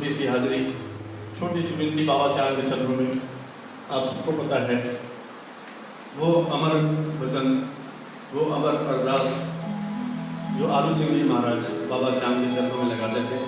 छोटी सी हाजिरी, छोटी सी विनती बाबा साहब के चरणों में। आप सबको पता है वो अमर भजन, वो अमर अरदास जो आलू सिंह जी महाराज बाबा श्याम के चरणों में लगाते थे।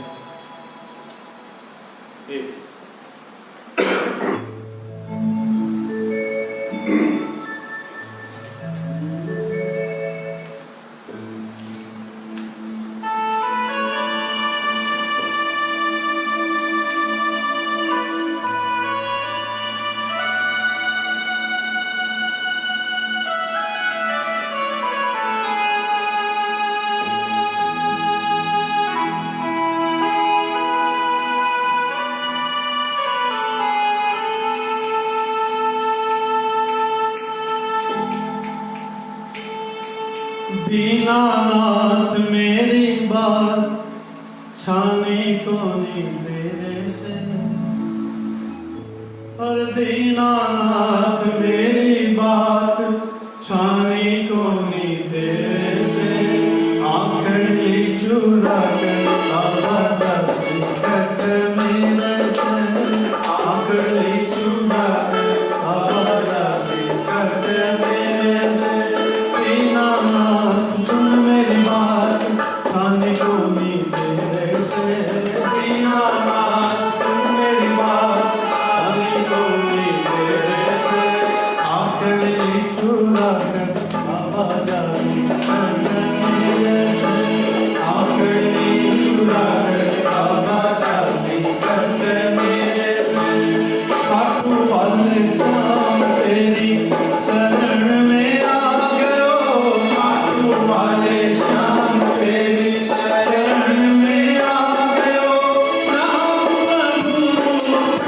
दीनानाथ मेरी बात छाने को नहीं तेरे से, और दीनानाथ मेरी बात छाने को नहीं तेरे से। आखिरी चुरा कर बाबा जैसी कट मेरे से, आखिरी चुरा कर बाबा जैसी कट मेरे से। दीनानाथ सुन मेरी बात छाने को नहीं तेरे से, दीनानाथ सुन मेरी बात छाने को नहीं तेरे से। आखिरी चुरा कर बाबा जैसी कट मेरे से, आखिरी चुरा कर बाबा जैसी कट मेरे से। खाटू वाले श्याम तेरी शरण में आ गयो, खाटू वाले श्याम तेरी शरण में आ गयो। श्याम प्रभु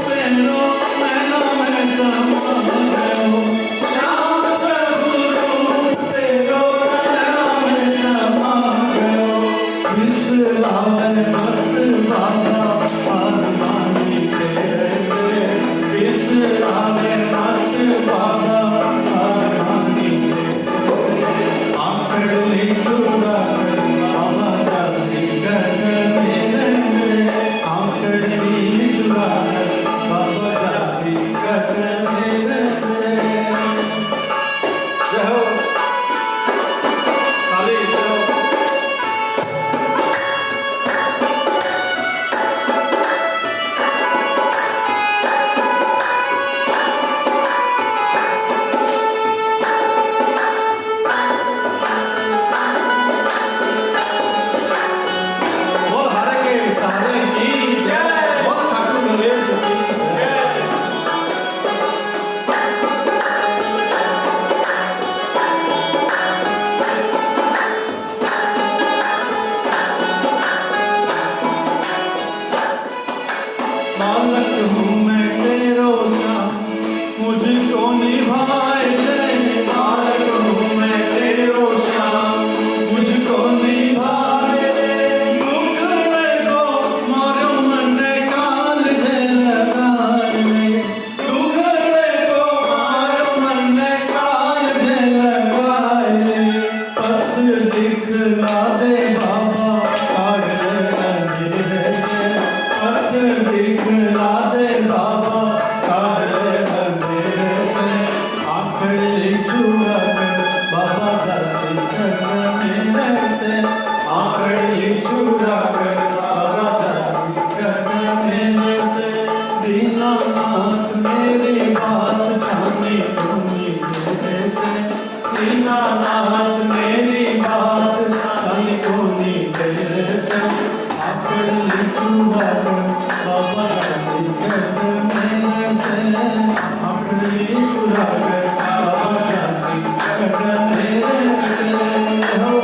तेरो नैना में समा गयो, श्याम प्रभु तेरो नैना में समा गयो। विसरावे मत बाबा आरमानी तेरे से, विसरावे मत बाबा आरमानी तेरे से। आखिरी चुरा कर बाबा जैसी कट मेरे से, आखिरी चुरा कर बाबा जैसी कट मेरे से। जय हो काली, जय हो। बोल हर के सहारे की जय, बोल ठाकुर नरेश की जय। बालक हूँ मैं तेरो श्याम, मुझको निभाए दे। बालक हूँ मैं तेरो श्याम, मुझको निभाए दे। मुखड़े को मारो मन काल दे लगाए दे, मुखड़े को मारो मन काल दे लगाए दे। पथ दिखला दे बाबा काढ़ अंधेरे से, पथ दिखला दे बाबा काढ़ अंधेरे से। आखिरी चुरा कर बाबा जैसी कट मेरे से, आखिरी चुरा कर बाबा जैसी कट मेरे से। दीनानाथ मेरी बात छाने को नहीं तेरे से, दीनानाथ मेरी बात छाने को नहीं तेरे से। आखिरी चुरा कर बाबा जैसी कट मेरे से, आखिरी चुरा कर बाबा जैसी कट मेरे से। हो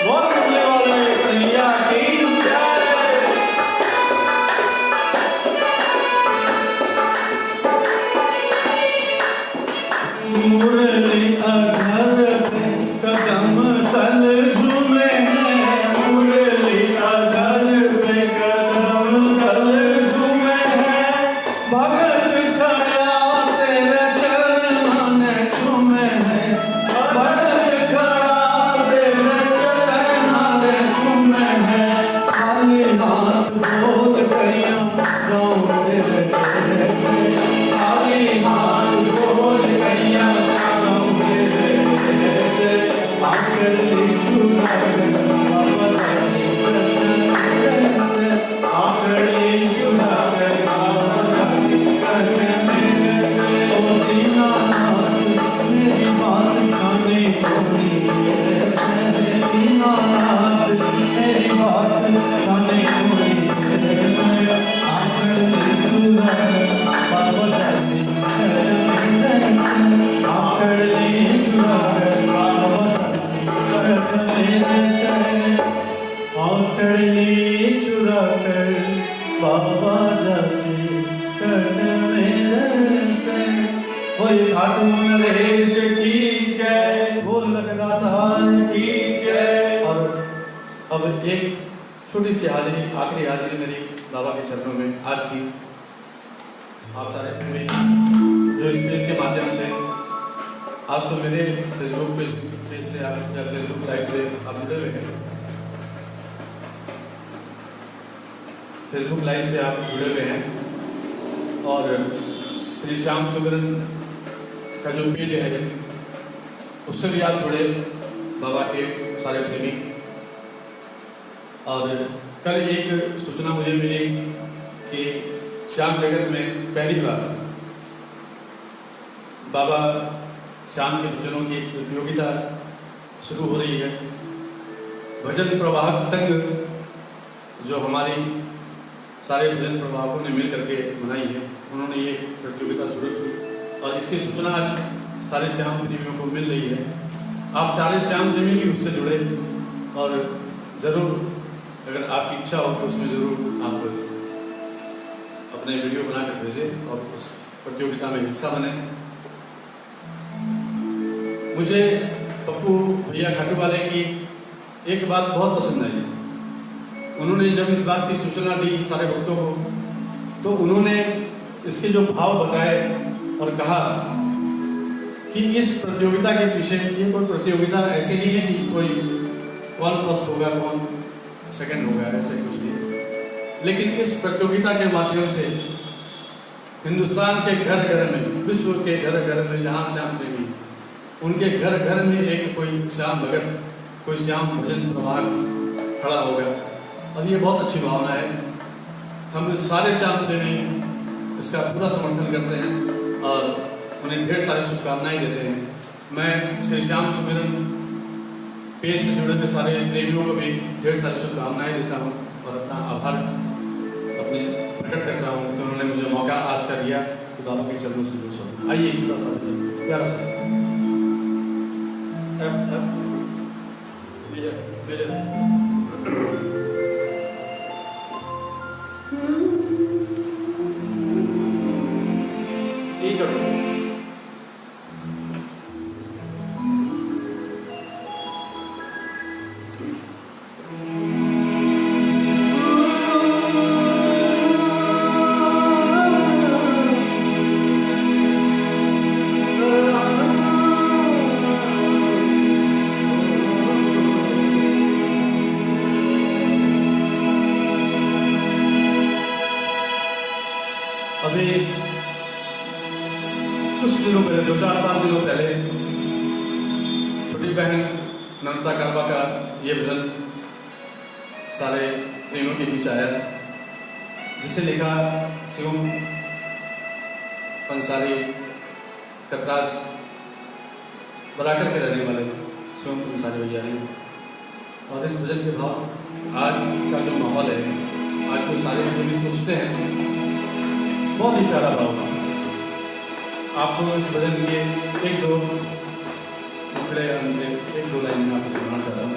बोल बोलने वाले कन्हैया की जय। मुरली अधर पे कदम तल झूम बोले खाटू नरेश की जय, बोल लगातार की जय। और अब एक छोटी सी हाजिरी, आखिरी हाजिरी मेरी बाबा के चरणों में आज की। आप सारे प्रेमी जो इस पेज के माध्यम से आज तो मेरे फेसबुक पेज से आप या फेसबुक लाइव से आप जुड़े हुए हैं, फेसबुक लाइव से आप जुड़े हुए हैं और श्री श्याम सुमिरन का जो पेज है उससे भी आप जुड़े बाबा के सारे प्रेमी। और कल एक सूचना मुझे मिली कि श्याम जगत में पहली बार बाबा श्याम के भजनों की एक प्रतियोगिता शुरू हो रही है। भजन प्रवाहक संघ जो हमारी सारे भजन प्रवाहकों ने मिल करके बनाई है, उन्होंने ये प्रतियोगिता शुरू की और इसकी सूचना आज सारे श्याम प्रेमियों को मिल रही है। आप सारे श्याम प्रेमी भी उससे जुड़े और ज़रूर अगर आपकी इच्छा हो तो उसमें ज़रूर आप अपने वीडियो बनाकर भेजें और उस प्रतियोगिता में हिस्सा बने। मुझे पप्पू भैया खाटू वाले की एक बात बहुत पसंद आई। उन्होंने जब इस बात की सूचना दी सारे भक्तों को तो उन्होंने इसके जो भाव बताए और कहा कि इस प्रतियोगिता के पीछे ये कोई प्रतियोगिता ऐसी नहीं है कि कोई कौन फर्स्ट होगा कौन सेकंड होगा, ऐसे कुछ नहीं। लेकिन इस प्रतियोगिता के माध्यम से हिंदुस्तान के घर घर में, विश्व के घर घर में जहाँ श्याम प्रेमी, उनके घर घर में एक कोई श्याम भगत, कोई श्याम भजन प्रवाहक खड़ा होगा और ये बहुत अच्छी भावना है। हम सारे श्याम प्रेमी इसका पूरा समर्थन करते हैं और उन्हें ढेर सारी शुभकामनाएं देते हैं। मैं श्री श्याम सुमिरन पेज से जुड़े हुए सारे प्रेमियों को भी ढेर सारी शुभकामनाएं देता हूँ और अपना आभार अपने प्रकट करता हूँ कि उन्होंने मुझे मौका आज का दिया। तो बाबा के चरणों से जुड़ सकूँ। आइए छोटा सा प्यारा सा अभी कुछ दिनों पहले, 2-4-5 दिनों पहले छोटी बहन नम्रता काबा का ये भजन सारे प्रेमियों के बीच आया, जिसे लिखा शिवम पंसारी, कतरास बराकर के रहने वाले शिवम पंसारी भैया ने। और इस भजन के भाव, आज का जो माहौल है, आज तो सारे प्रेमी सोचते हैं, बहुत ही प्यारा भाव। आपको इस भजन के एक दो टुकड़े, एक दो लाइन में आपको सुनाना चाहता हूँ।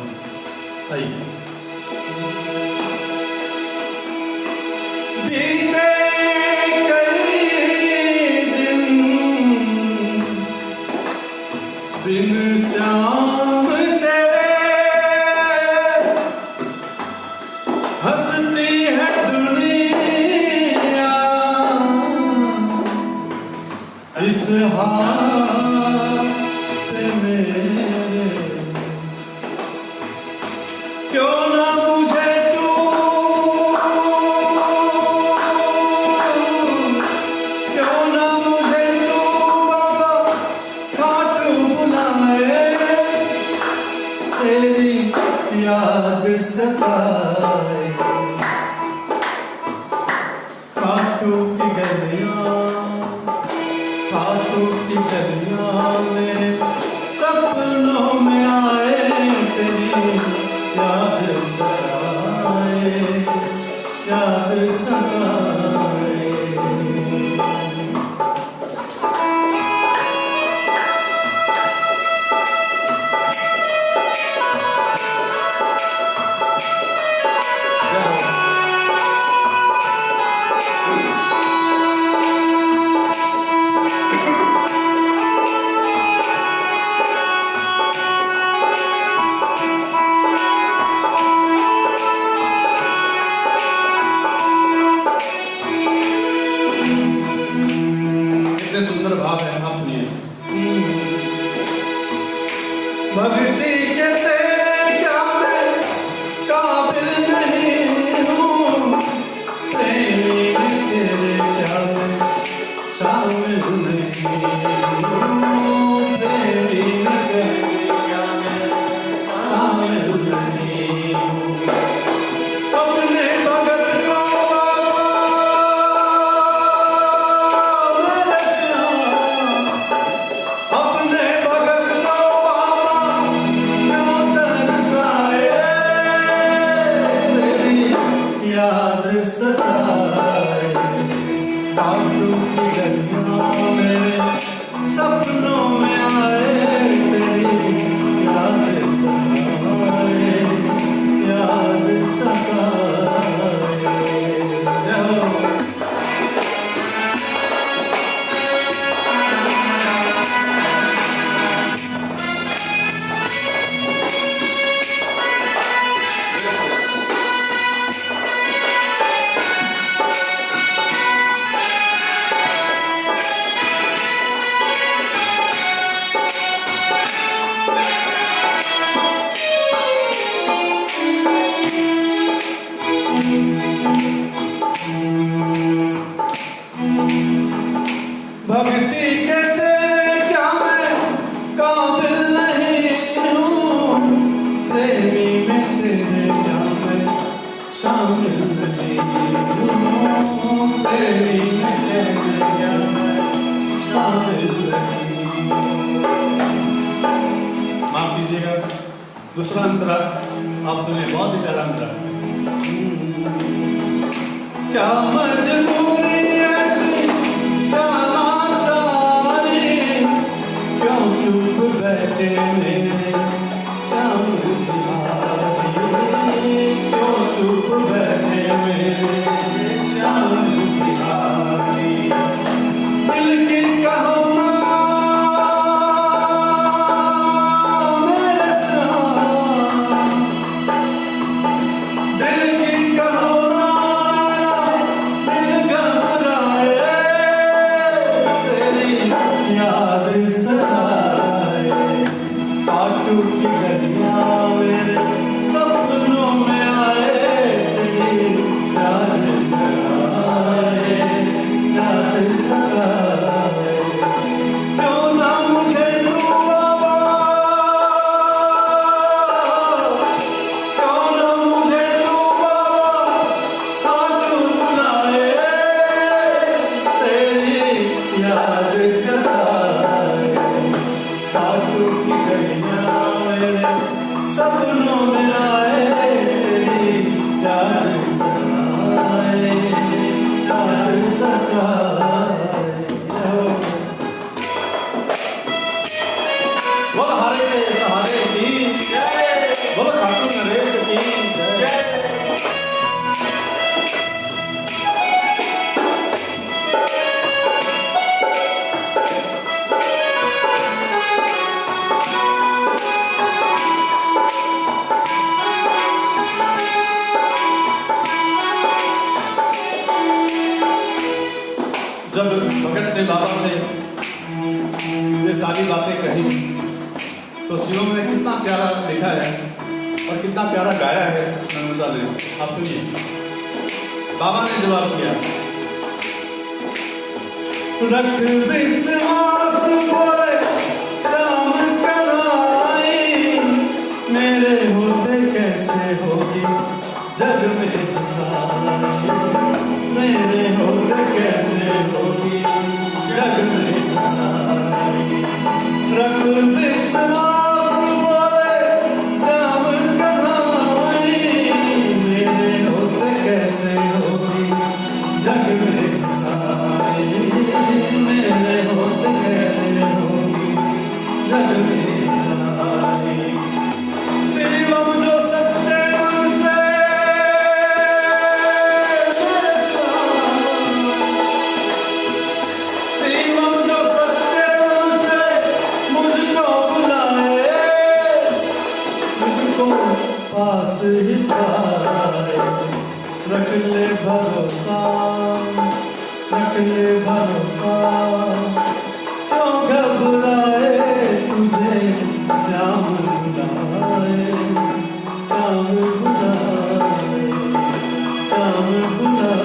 आइए। बीते कई दिन बिन श्याम तेरे, हंसती है दुनिया इस हाथ मेरे। क्यों ना मुझे तू, क्यों ना मुझे तू बाबा खाटू बुलाए, तेरी याद सताए। खाटू की गलियां, खाटू की गलियां मेरे सपनों में आए, तेरी याद सताए, याद सताए। कितने सुंदर भाव है, आप सुनिए। भक्ति के तेरे क्या मैं काबिल नहीं हूँ, प्रेमी में तेरे क्या मैं शामिल नहीं हूँ, प्रेमी में तेरे क्या मैं शामिल नहीं हूँ। अपने भगत को अपने भगत को बाबा क्यों तरसाए, तेरी याद सताए, कांटों की गलियां मेरे सपनों में आए, तेरी याद सताए, याद सताए। भक्ति के तेरे क्या मैं काबिल नहीं हूँ, प्रेमी में तेरे क्या मैं शामिल नहीं हूँ, प्रेमी में तेरे क्या मैं शामिल नहीं हूँ। माफ कीजिएगा, दूसरा अंतरा आप सुनिए, बहुत ही प्यारा अंतरा। क्या मजबूरी ऐसी, क्या लाचारी, क्यों चुप बैठे मेरे श्याम बिहारी, क्यों चुप बैठे मेरे श्याम बिहारी। दिल की कहो ना मेरे साथ, दिल की कहो ना, दिल घबराए, तेरी याद सताए, कांटों की गलियां मेरे सपनों में आए, तेरी याद सताए, याद सताए। क्यों ना मुझे तू बाबा, क्यों ना मुझे तू बाबा हाथ बुलाए, तेरी याद सताए, कांटों की गलियां मेरे सपनों में आए, तेरी याद सताए, याद सताए। बोल हरे सहारे की जय, बोल खाटू नरेश की जय। जब भगत ने बाबा से ये सारी बातें कही तो शिवम ने कितना प्यारा लिखा है और कितना प्यारा गाया है नर्मदा ने, आप सुनिए। बाबा ने जवाब किया, रख विश्वास बोले शाम कनाई, मेरे होते कैसे होगी जग में हंसाई, मेरे होते कैसे होगी जग में हंसाई। रख विश्वास बोले शाम कनाई, मेरे होते कैसे होगी जग में हंसाई, मेरे होते कैसे होगी जग में हंसाई। शिवम जो सच्चे मन से मेरे साथ, शिवम जो सच्चे मन से मुझको बुलाए, मुझको पास ही पाए, रख ले भरोसा, रख ले भरोसा, खुदा